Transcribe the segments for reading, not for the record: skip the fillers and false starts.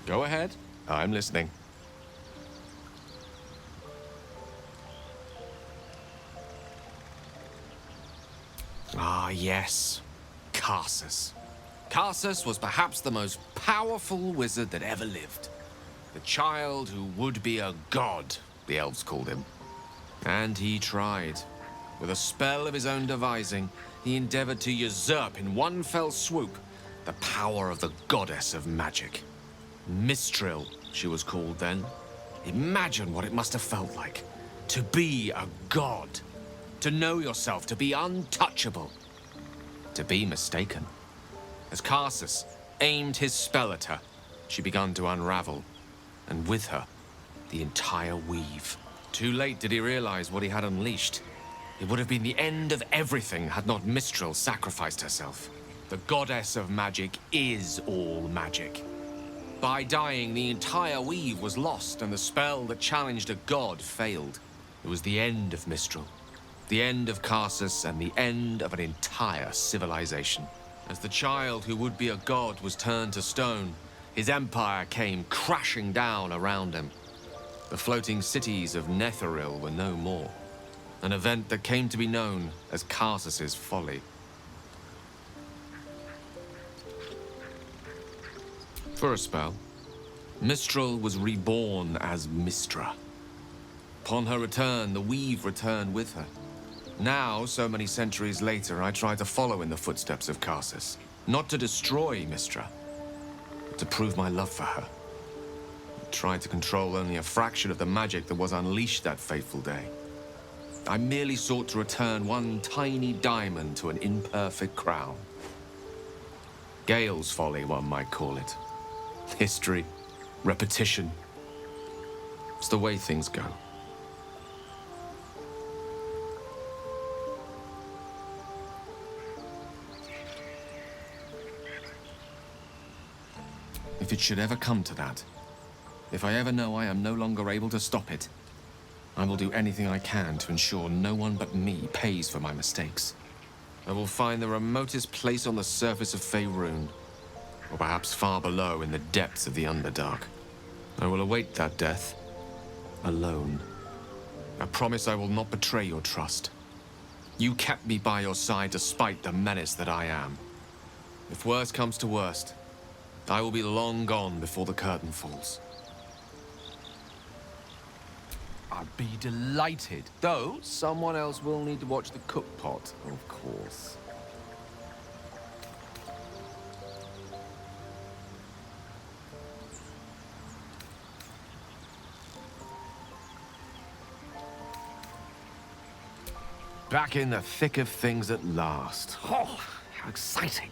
Go ahead. I'm listening. Ah, yes. Karsus. Karsus was perhaps the most powerful wizard that ever lived. The child who would be a god, the elves called him. And he tried. With a spell of his own devising, he endeavored to usurp in one fell swoop the power of the goddess of magic. Mistril, she was called then. Imagine what it must have felt like to be a god, to know yourself, to be untouchable, to be mistaken. As Karsus aimed his spell at her, she began to unravel, and with her, the entire weave. Too late did he realize what he had unleashed. It would have been the end of everything had not Mistril sacrificed herself. The goddess of magic is all magic. By dying, the entire weave was lost, and the spell that challenged a god failed. It was the end of Mistril, the end of Karsus, and the end of an entire civilization. As the child who would be a god was turned to stone, his empire came crashing down around him. The floating cities of Netheril were no more. An event that came to be known as Karsus's folly. For a spell, Mistril was reborn as Mistra. Upon her return, the weave returned with her. Now, so many centuries later, I try to follow in the footsteps of Karsus. Not to destroy Mistra, but to prove my love for her. I tried to control only a fraction of the magic that was unleashed that fateful day. I merely sought to return one tiny diamond to an imperfect crown. Gale's folly, one might call it. History, repetition. It's the way things go. If it should ever come to that, if I ever know I am no longer able to stop it, I will do anything I can to ensure no one but me pays for my mistakes. I will find the remotest place on the surface of Faerun, or perhaps far below in the depths of the Underdark. I will await that death, alone. I promise I will not betray your trust. You kept me by your side despite the menace that I am. If worst comes to worst, I will be long gone before the curtain falls. I'd be delighted, though someone else will need to watch the cookpot, of course. Back in the thick of things at last. Oh, how exciting.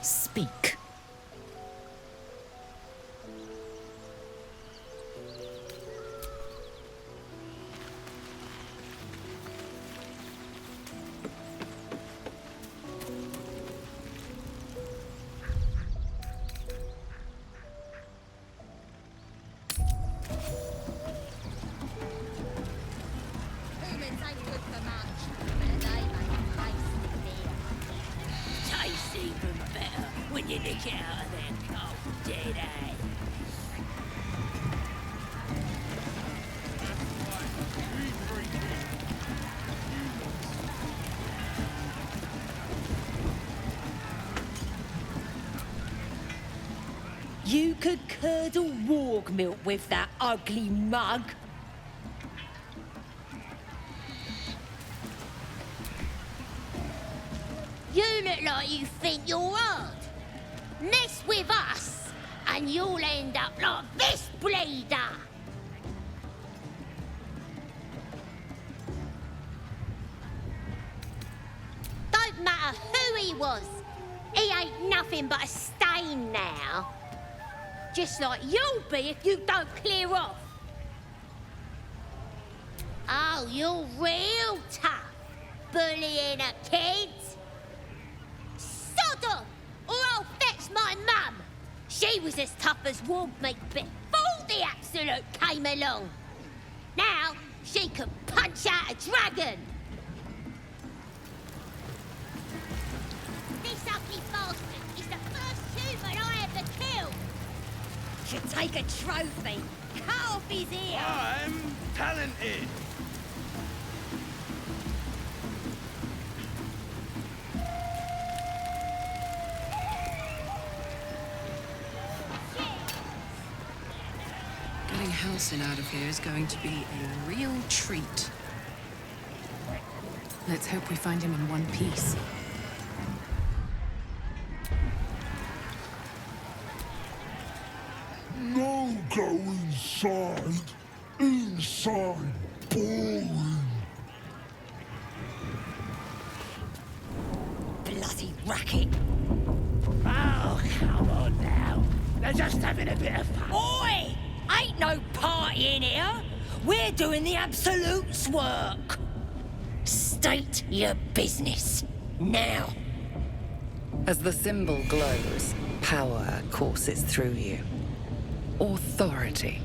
Speak. Humans ain't good for much, but they make tasty beer. Tastes even better when you nick it out of their cold, dead eggs. You could curdle warg milk with that ugly mug. You look like you think you're hard. Mess with us, and you'll end up like this bleeder. Don't matter who he was. He ain't nothing but a stain now. Just like you'll be if you don't clear off. Oh, you're real tough, bullying a kid. Sod off, or I'll fetch my mum. She was as tough as warg meat before the Absolute came along. Now, she can punch out a dragon. This ugly bastard is the first human I ever killed. Should take a trophy. Cut off his ear. I'm talented. Getting Halsin out of here is going to be a real treat. Let's hope we find him in one piece. No, go inside. Inside. Boring. Bloody racket. Oh, come on now. They're just having a bit of fun. Oi! Ain't no party in here. We're doing the Absolute's work. State your business. Now. As the symbol glows, power courses through you. Authority.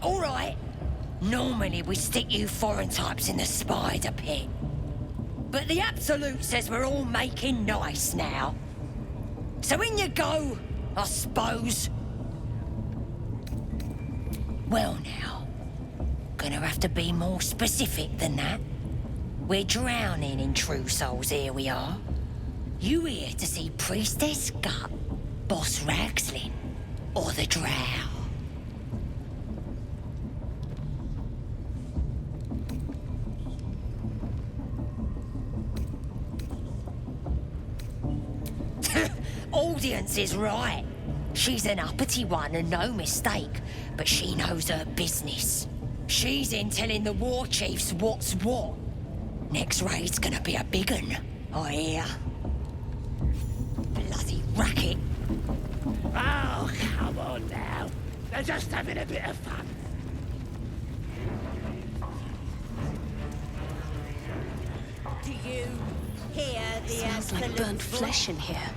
All right. Normally we stick you foreign types in the spider pit. But the Absolute says we're all making nice now. So in you go, I suppose. Well now, gonna have to be more specific than that. We're drowning in true souls, here we are. You here to see Priestess Gut, Boss Ragslin, or the Drow? Audience is right. She's an uppity one and no mistake, but she knows her business. She's in telling the war chiefs what's what. Next raid's gonna be a big un, I hear. Bloody racket. Oh, come on now. They're just having a bit of fun. Do you hear the Smells like burnt flesh in here.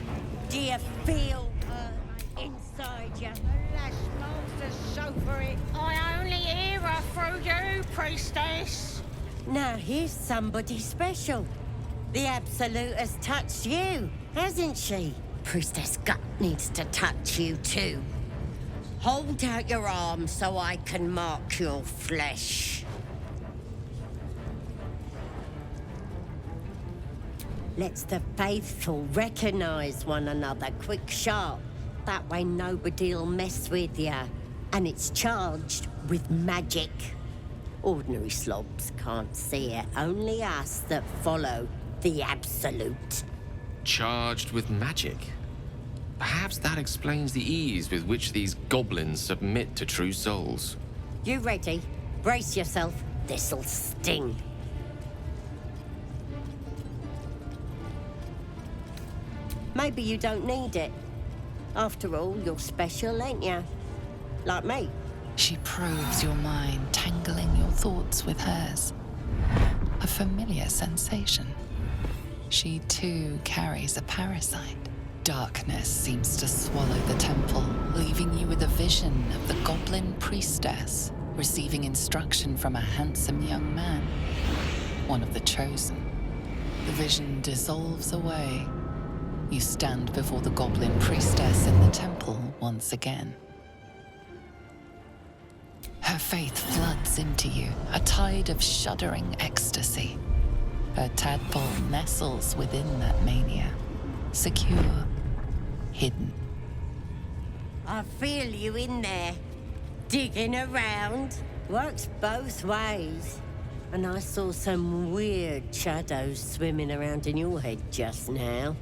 Do you feel her inside you? Lash monsters show for it. I only hear her through you, priestess. Now here's somebody special. The Absolute has touched you, hasn't she? Priestess Gut needs to touch you too. Hold out your arm so I can mark your flesh. Let's the faithful recognize one another quick sharp. That way nobody'll mess with you. And it's charged with magic. Ordinary slobs can't see it, only us that follow the Absolute. Charged with magic. Perhaps that explains the ease with which these goblins submit to true souls. You ready? Brace yourself. This'll sting. Maybe you don't need it. After all, you're special, ain't you? Like me. She probes your mind, tangling your thoughts with hers. A familiar sensation. She too carries a parasite. Darkness seems to swallow the temple, leaving you with a vision of the goblin priestess receiving instruction from a handsome young man, one of the chosen. The vision dissolves away. You stand before the goblin priestess in the temple once again. Her faith floods into you, a tide of shuddering ecstasy. Her tadpole nestles within that mania, secure, hidden. I feel you in there. Digging around. Works both ways. And I saw some weird shadows swimming around in your head just now.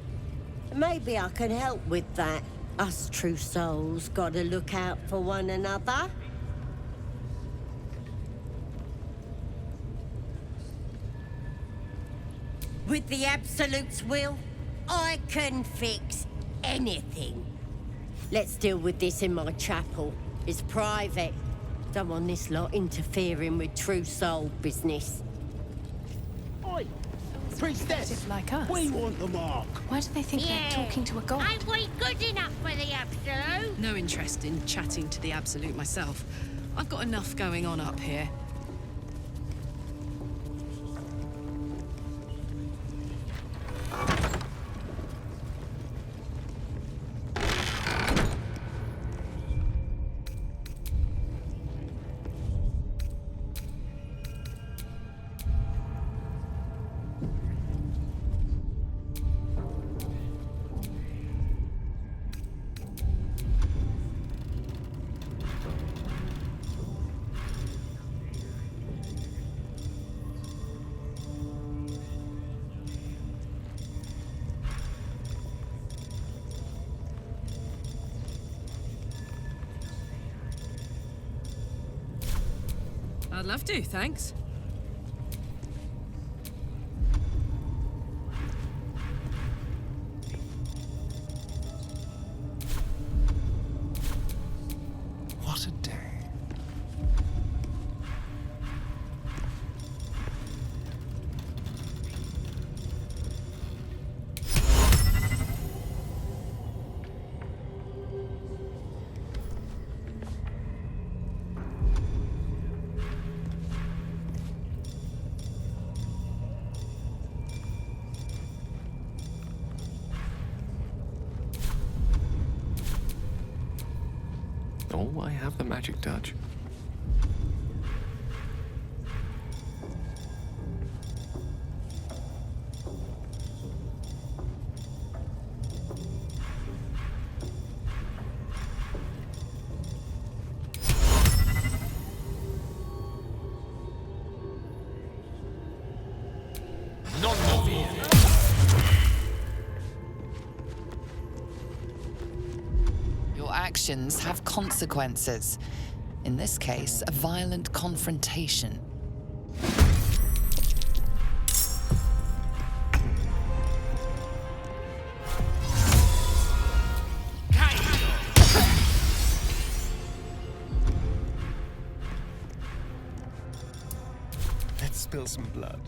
Maybe I can help with that. Us true souls gotta look out for one another. With the Absolute's will, I can fix anything. Let's deal with this in my chapel. It's private. Don't want this lot interfering with true soul business. Oi! Priestess! Like us. We want the mark! Why do they think Yeah. they're talking to a god? Ain't we good enough for the Absolute? No interest in chatting to the Absolute myself. I've got enough going on up here. I'd love to, thanks. What a day. Oh, I have the magic touch. None more fear. Your actions have consequences. In this case, a violent confrontation. Let's spill some blood.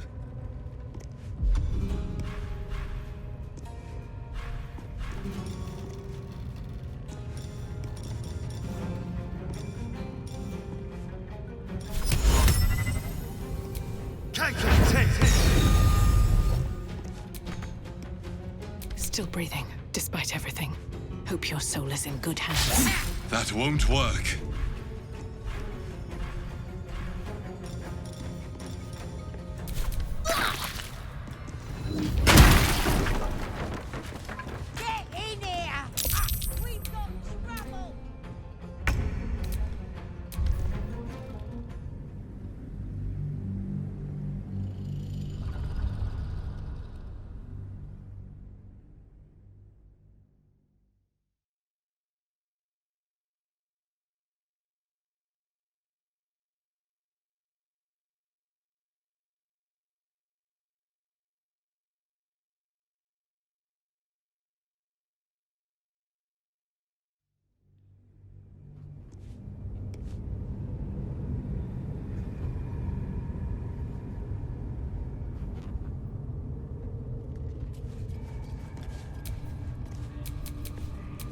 breathing, despite everything. Hope your soul is in good hands. That won't work. Get in here! We've got trouble!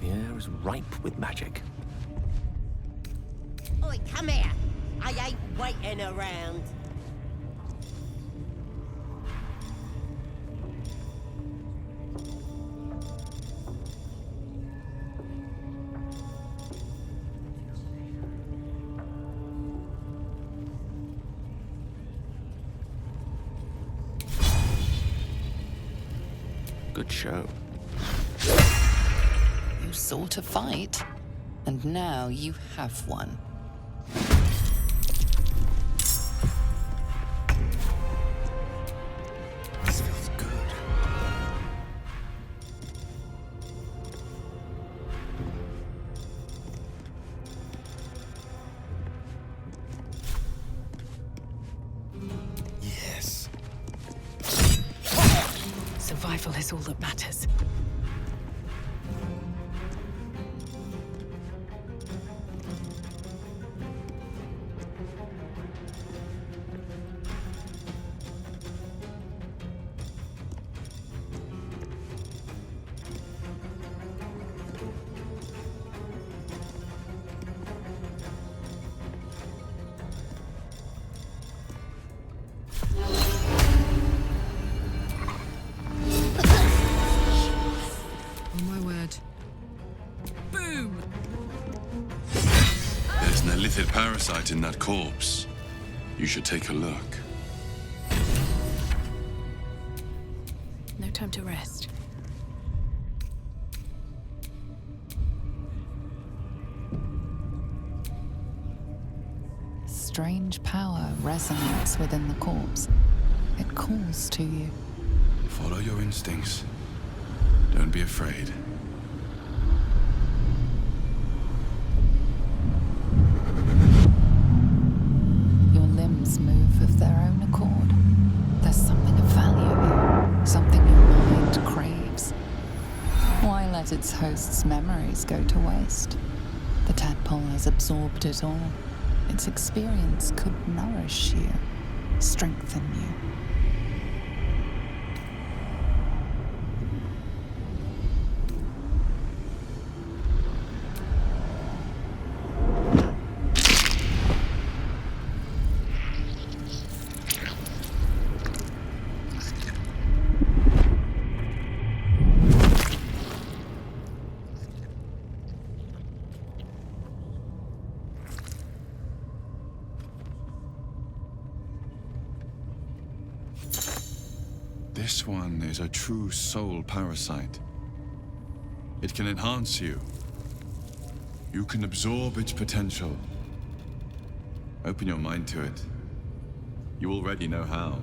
The air is ripe with magic. Oi, come here! I ain't waiting around. Good show. You sought a fight, and now you have one. This feels good. Yes. Survival is all that matters. Oh my word. Boom! There's an illithid parasite in that corpse. You should take a look. No time to rest. Strange power resonates within the corpse. It calls to you. Follow your instincts. Don't be afraid. Your limbs move of their own accord. There's something of value here, something your mind craves. Why let its host's memories go to waste? The tadpole has absorbed it all. Its experience could nourish you, strengthen you. This one is a true soul parasite. It can enhance you. You can absorb its potential. Open your mind to it. You already know how.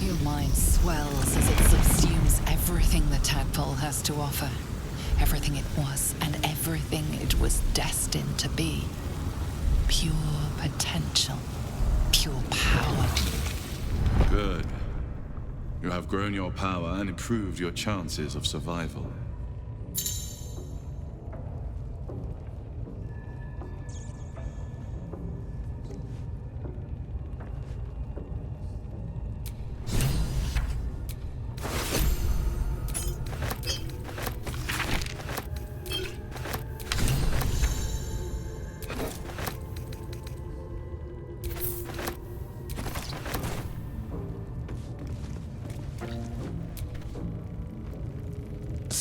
Your mind swells as it subsumes everything the tadpole has to offer. Everything it was and everything it was destined to be. Pure potential. Pure power. Good. You have grown your power and improved your chances of survival.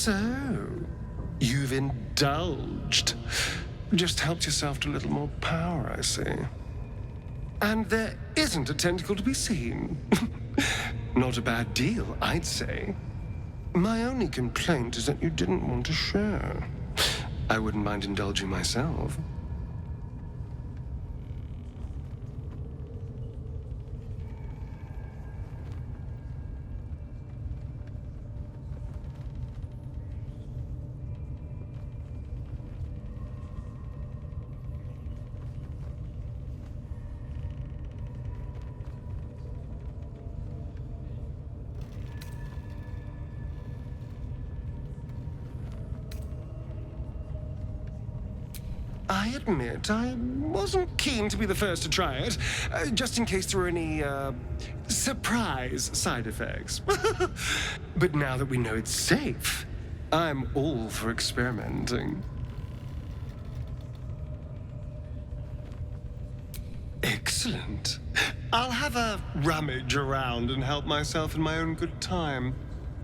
So, you've indulged. Just helped yourself to a little more power, I see. And there isn't a tentacle to be seen. Not a bad deal, I'd say. My only complaint is that you didn't want to share. I wouldn't mind indulging myself. I admit, I wasn't keen to be the first to try it, just in case there were any, surprise side effects. But now that we know it's safe, I'm all for experimenting. Excellent. I'll have a rummage around and help myself in my own good time.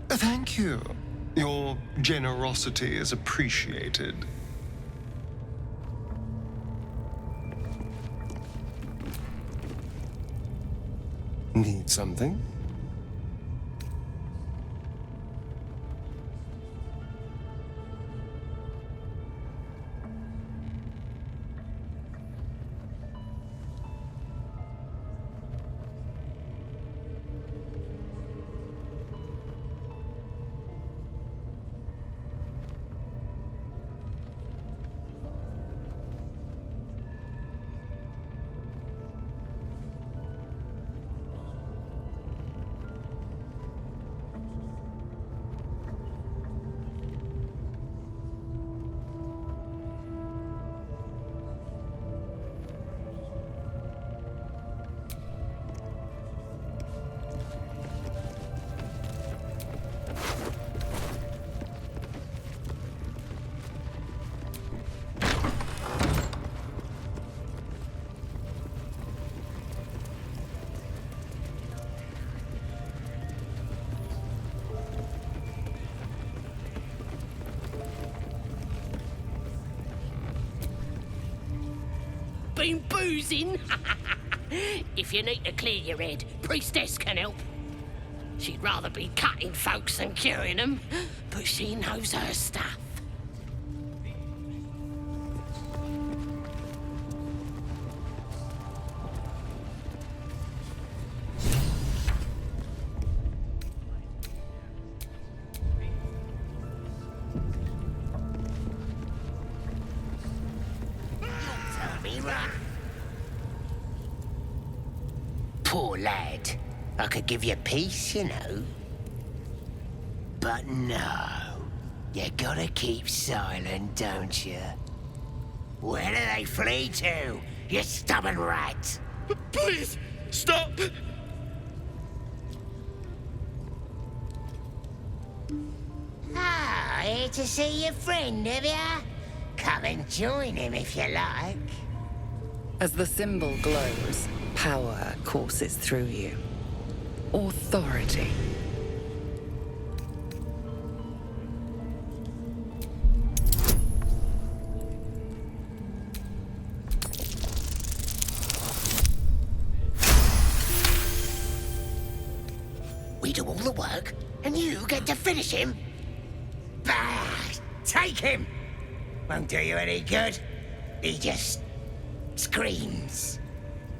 Thank you. Your generosity is appreciated. Need something? Been boozing? If you need to clear your head, Priestess can help. She'd rather be cutting folks than curing them, but she knows her stuff. Poor lad. I could give you peace, you know. But no. You gotta keep silent, don't you? Where do they flee to, you stubborn rat? Please, stop! Ah, here to see your friend, have ya? Come and join him if you like. As the symbol glows, power courses through you. Authority. We do all the work, and you get to finish him? Bah! Take him! Won't do you any good. He just screams.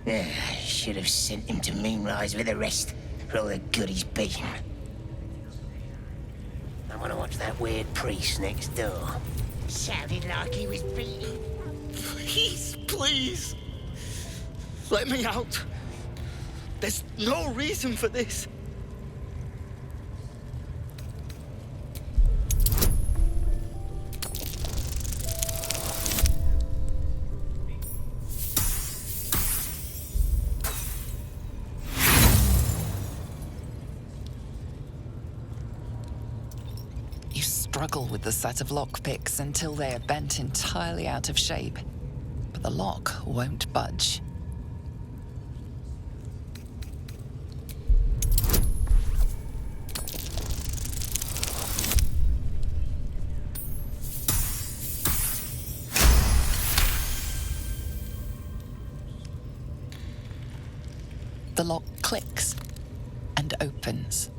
I should have sent him to Moonrise with the rest for all the good he's been. I want to watch that weird priest next door. Sounded like he was beating. Please, please. Let me out. There's no reason for this. Struggle with the set of lockpicks until they are bent entirely out of shape, but the lock won't budge. The lock clicks and opens.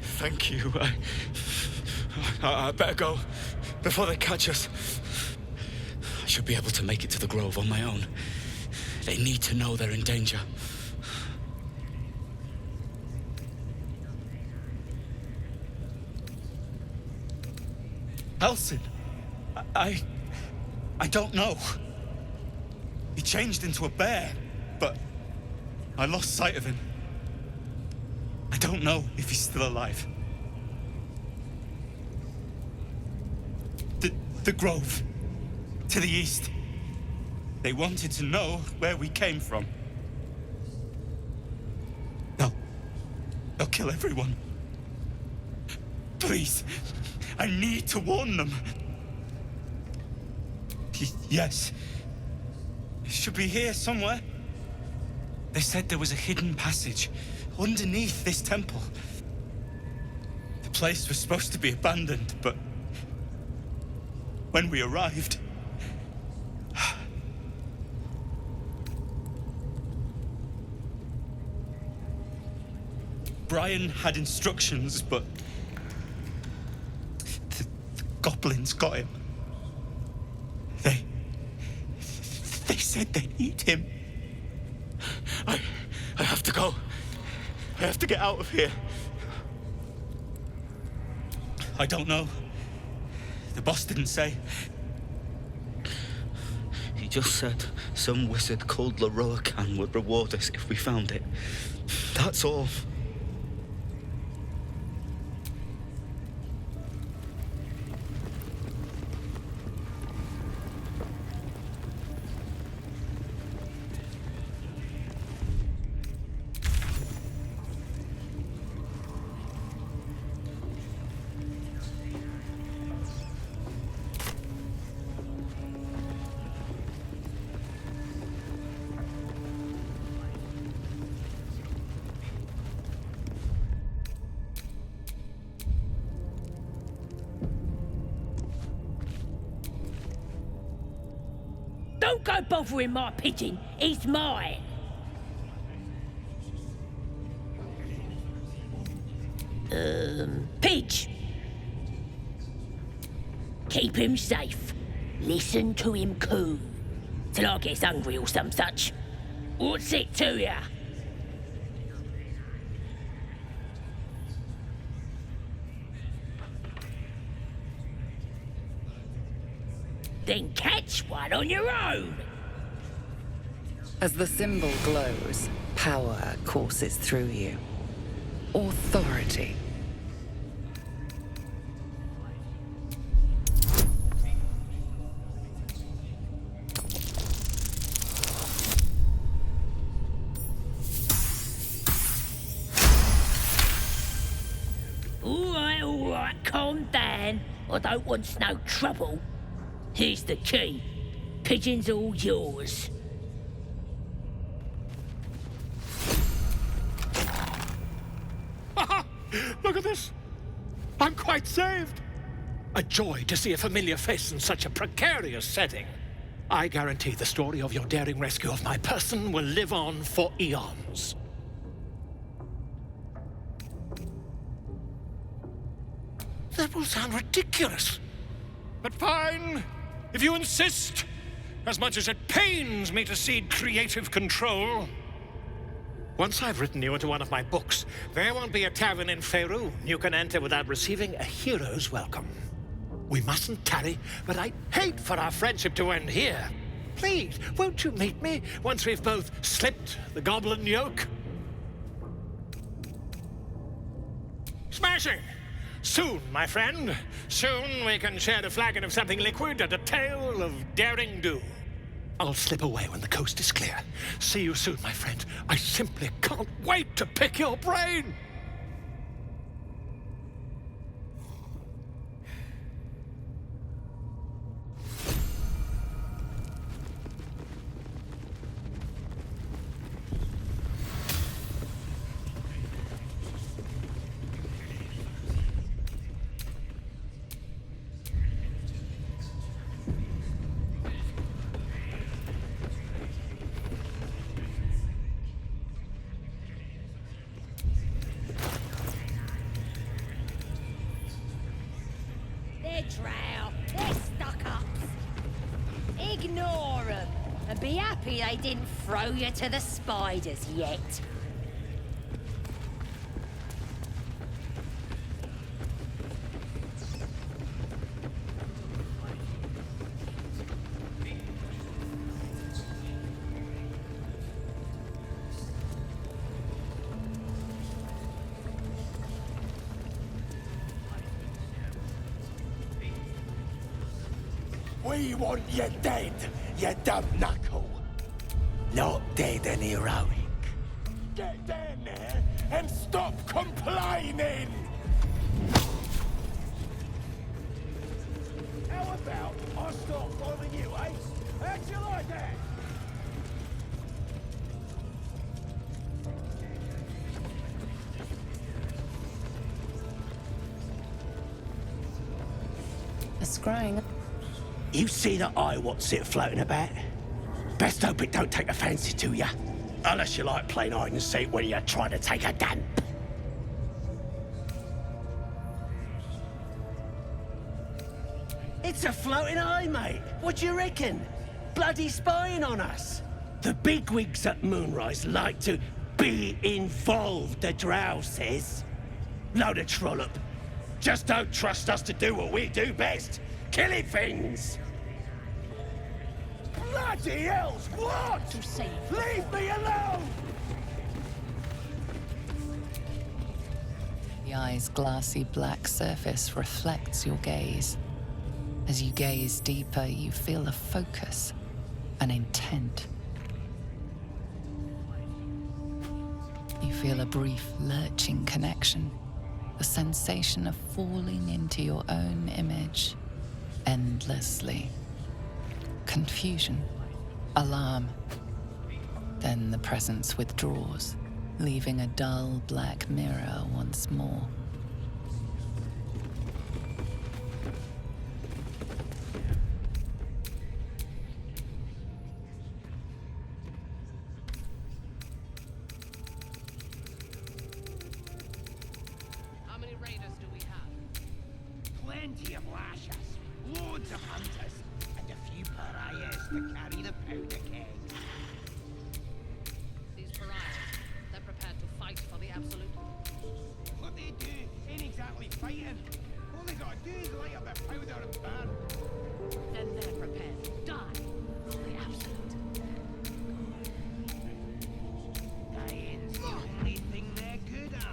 Thank you. I better go before they catch us. I should be able to make it to the grove on my own. They need to know they're in danger. Elsin, I don't know. He changed into a bear, but I lost sight of him. I don't know if he's still alive. The grove, to the east. They wanted to know where we came from. They'll kill everyone. Please, I need to warn them. Yes. It should be here somewhere. They said there was a hidden passage underneath this temple. The place was supposed to be abandoned, but when we arrived, Brian had instructions, but the goblins got him. They said they'd eat him. I have to go. I have to get out of here. I don't know. The boss didn't say. He just said some wizard called Leroacan would reward us if we found it. That's all. Don't go bothering my pigeon. He's mine. Pidge. Keep him safe. Listen to him coo. Till I gets hungry or some such. What's it to ya? Then catch one on your own. As the symbol glows, power courses through you. Authority. All right, calm down. I don't want no trouble. Here's the key. Pigeon's all yours. Look at this. I'm quite saved. A joy to see a familiar face in such a precarious setting. I guarantee the story of your daring rescue of my person will live on for eons. That will sound ridiculous. But fine, if you insist. As much as it pains me to cede creative control. Once I've written you into one of my books, there won't be a tavern in Faerun you can enter without receiving a hero's welcome. We mustn't tarry, but I'd hate for our friendship to end here. Please, won't you meet me once we've both slipped the goblin yoke? Smashing! Soon, my friend. Soon we can share a flagon of something liquid and a tale of daring do. I'll slip away when the coast is clear. See you soon, my friend. I simply can't wait to pick your brain! Drow. They're stuck-ups. Ignore them, and be happy they didn't throw you to the spiders yet. We want you dead, you dumb knuckle. Not dead and heroic. Get down there and stop complaining! How about I stop bothering you, eh? How'd you like that? A scrying. You see the eye what's it floating about? Best hope it don't take a fancy to you. Unless you like playing hide and seek when you're trying to take a dump. It's a floating eye, mate. What do you reckon? Bloody spying on us. The bigwigs at Moonrise like to be involved, the drow says. Load of trollop. Just don't trust us to do what we do best. Killing things! Bloody hells, what? To save. Leave me alone! The eye's glassy black surface reflects your gaze. As you gaze deeper, you feel a focus, an intent. You feel a brief, lurching connection, the sensation of falling into your own image endlessly. Confusion, alarm. Then the presence withdraws, leaving a dull black mirror once more. How many raiders do we have? Plenty of lashers, loads of hunters, and a few pariahs to carry the powder keg. These pariahs, they're prepared to fight for the Absolute. What they do ain't exactly fighting. All they gotta do is light up their powder and burn. Then they're prepared to die for the Absolute. Dying's the only thing they're good at.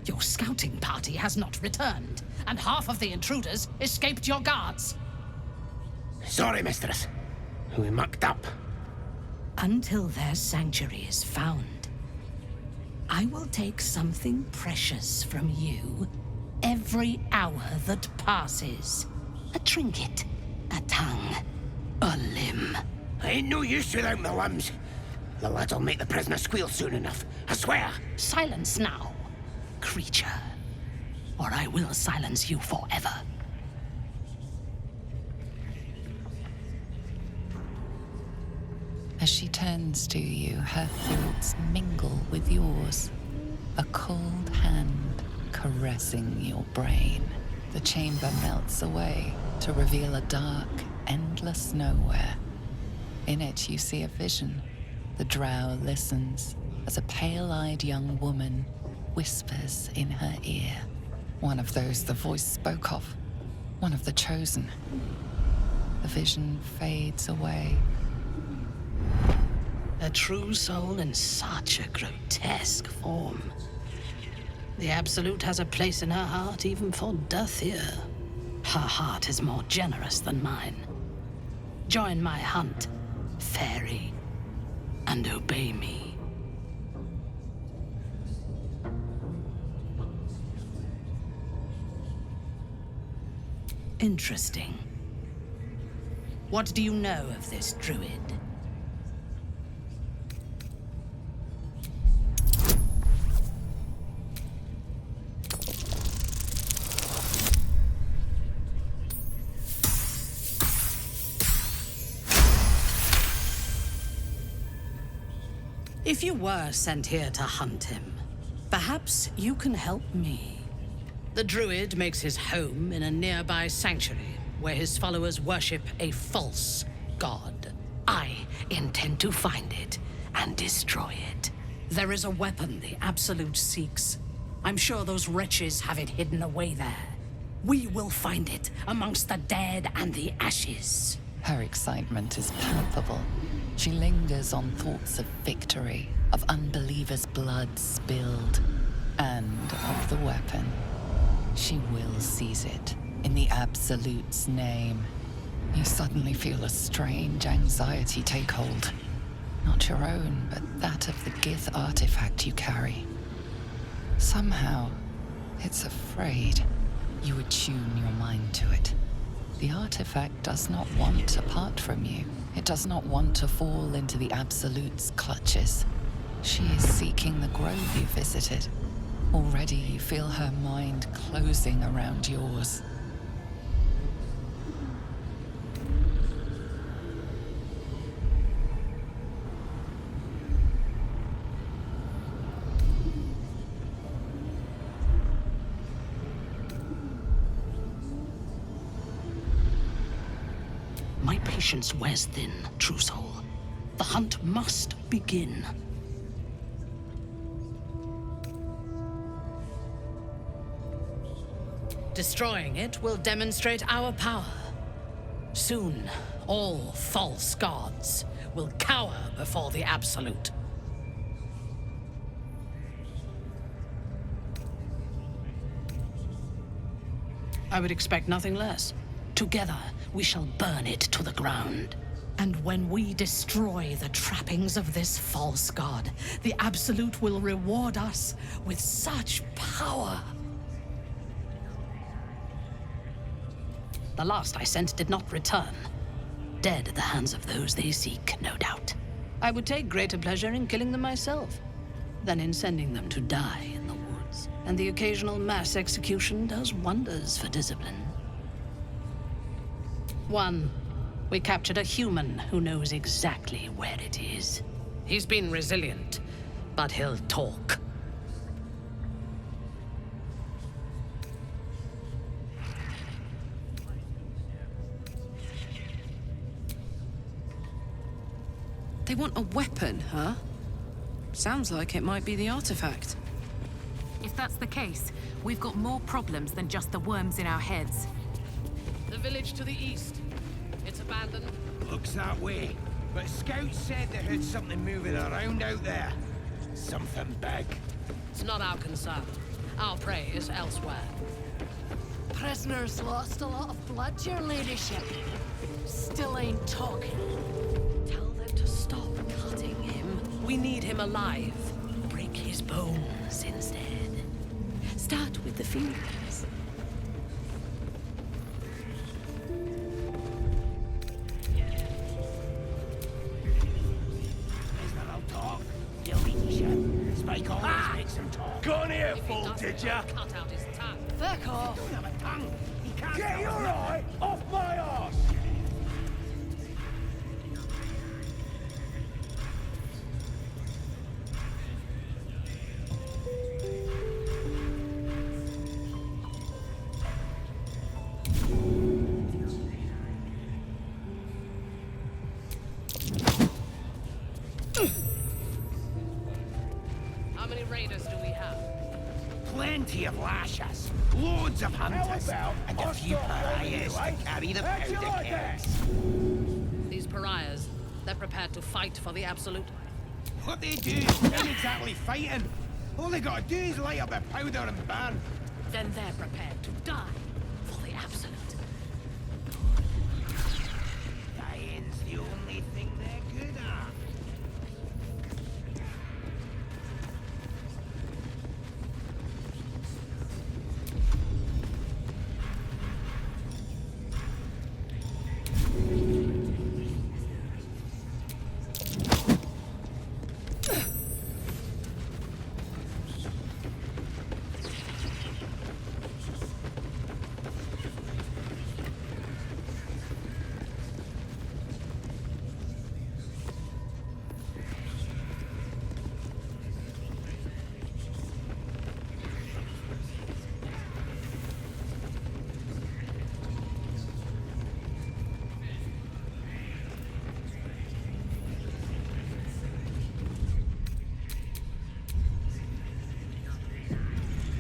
Your scouting party has not returned, and half of the intruders escaped your guards. Sorry, mistress. We mucked up. Until their sanctuary is found, I will take something precious from you every hour that passes. A trinket, a tongue, a limb. I ain't no use without my limbs. The lad'll make the prisoner squeal soon enough, I swear. Silence now, creature, or I will silence you forever. As she turns to you, her thoughts mingle with yours. A cold hand caressing your brain. The chamber melts away to reveal a dark, endless nowhere. In it, you see a vision. The drow listens as a pale-eyed young woman whispers in her ear. One of those the voice spoke of. One of the chosen. The vision fades away. A true soul in such a grotesque form. The Absolute has a place in her heart even for Dathir. Her heart is more generous than mine. Join my hunt, fairy, and obey me. Interesting. What do you know of this druid? If you were sent here to hunt him, perhaps you can help me. The druid makes his home in a nearby sanctuary where his followers worship a false god. I intend to find it and destroy it. There is a weapon the Absolute seeks. I'm sure those wretches have it hidden away there. We will find it amongst the dead and the ashes. Her excitement is palpable. She lingers on thoughts of victory, of unbelievers' blood spilled, and of the weapon. She will seize it, in the Absolute's name. You suddenly feel a strange anxiety take hold. Not your own, but that of the Gith artifact you carry. Somehow, it's afraid. You attune your mind to it. The artifact does not want to part from you. It does not want to fall into the Absolute's clutches. She is seeking the grove you visited. Already you feel her mind closing around yours. My patience wears thin, true soul. The hunt must begin. Destroying it will demonstrate our power. Soon, all false gods will cower before the Absolute. I would expect nothing less. Together, we shall burn it to the ground. And when we destroy the trappings of this false god, the Absolute will reward us with such power. The last I sent did not return. Dead at the hands of those they seek, no doubt. I would take greater pleasure in killing them myself than in sending them to die in the woods. And the occasional mass execution does wonders for discipline. We captured a human who knows exactly where it is. He's been resilient, but he'll talk. They want a weapon, huh? Sounds like it might be the artifact. If that's the case, we've got more problems than just the worms in our heads. The village to the east. It's abandoned. Looks that way. But scouts said they heard something moving around out there. Something big. It's not our concern. Our prey is elsewhere. Prisoner's lost a lot of blood, your ladyship. Still ain't talking. Tell them to stop cutting him. We need him alive. Break his bones instead. Start with the fingers. There's no talk. Your ladyship. Spike always makes him talk. Gone here, fool, did ya? Cut out his tongue. Fuck off. Don't have a tongue. He can't. Get your eye off my arse! How many raiders do we have? Plenty of lashes, loads of hunters, and a few pariahs to carry the powder kegs. These pariahs, they're prepared to fight for the Absolute. What they do isn't exactly fighting. All they gotta do is light up a powder and burn. Then they're prepared to die for the Absolute. Dying's the only thing they're good at.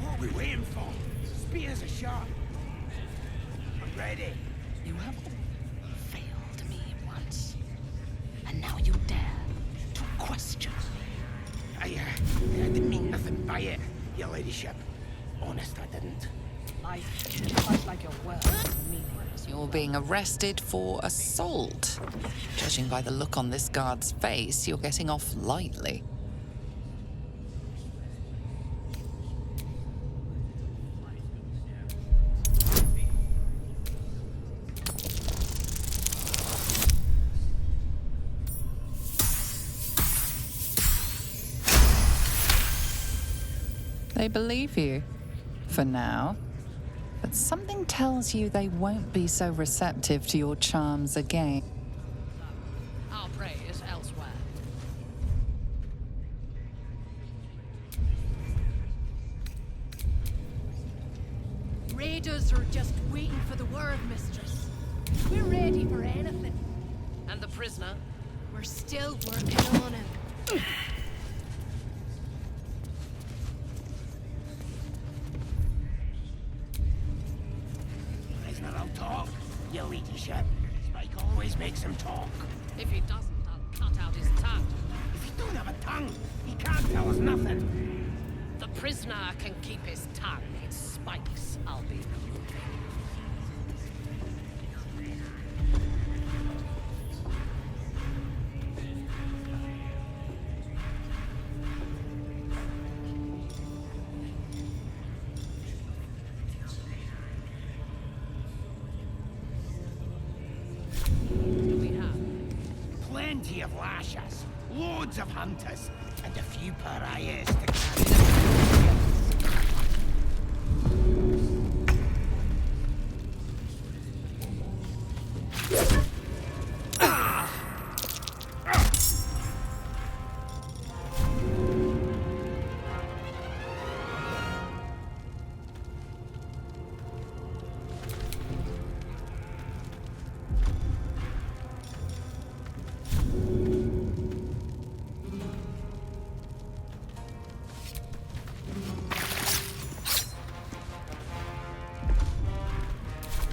What are we waiting for? Spears are sharp. I'm ready. You have failed me once. And now you dare to question me. I didn't mean nothing by it, your ladyship. Honest, I didn't. Life like your words are meaningless. You're being arrested for assault. Judging by the look on this guard's face, you're getting off lightly. They believe you, for now. But something tells you they won't be so receptive to your charms again. Our prey is elsewhere. Raiders are just waiting for the word, mistress. We're ready for anything. And the prisoner? We're still working on him. Prisoner will talk, your ladyship. Spike always makes him talk. If he doesn't, I'll cut out his tongue. If he don't have a tongue, he can't tell us nothing. The prisoner can keep his tongue. Its spikes I'll be removing. Plenty of lashes, loads of hunters, and a few pariahs to carry the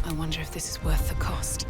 I wonder if this is worth the cost.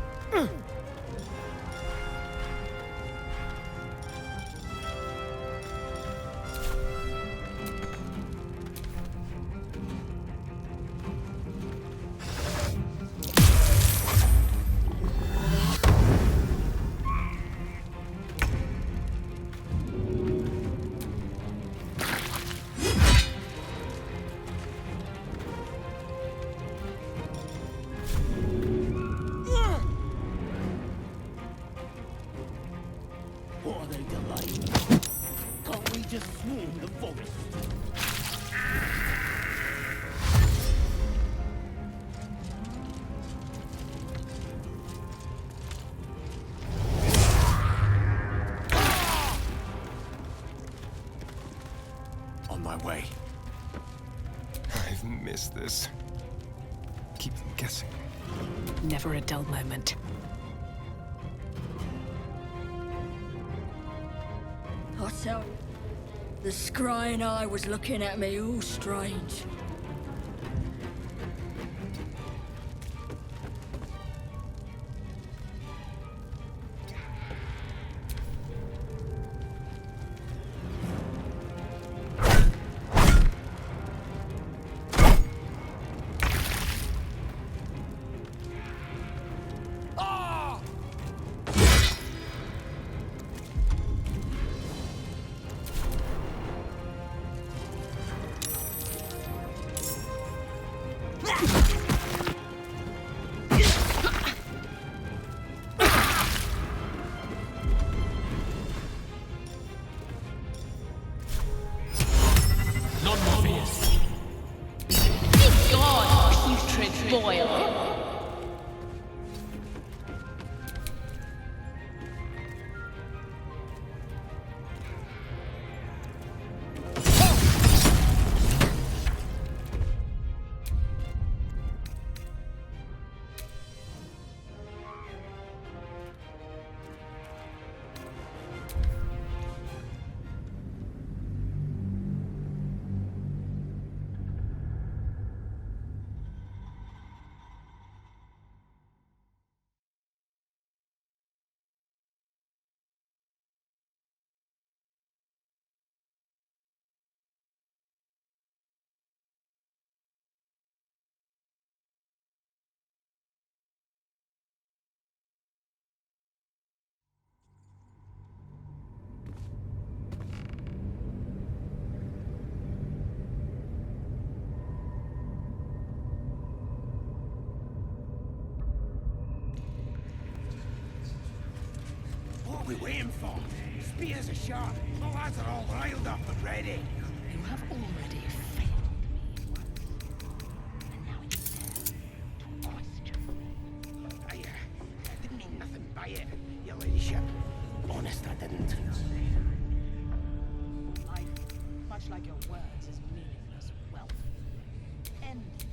just swarm the forest. On my way. I've missed this. Keep them guessing. Never a dull moment. I tell you, the scrying eye was looking at me all strange. What are we waiting for? Spears are sharp. The lads are all riled up and ready. You have already failed me once. And now you dare to question me. I didn't mean nothing by it, your ladyship. Honest, I didn't. Life, much like your words, is meaningless wealth. Endless.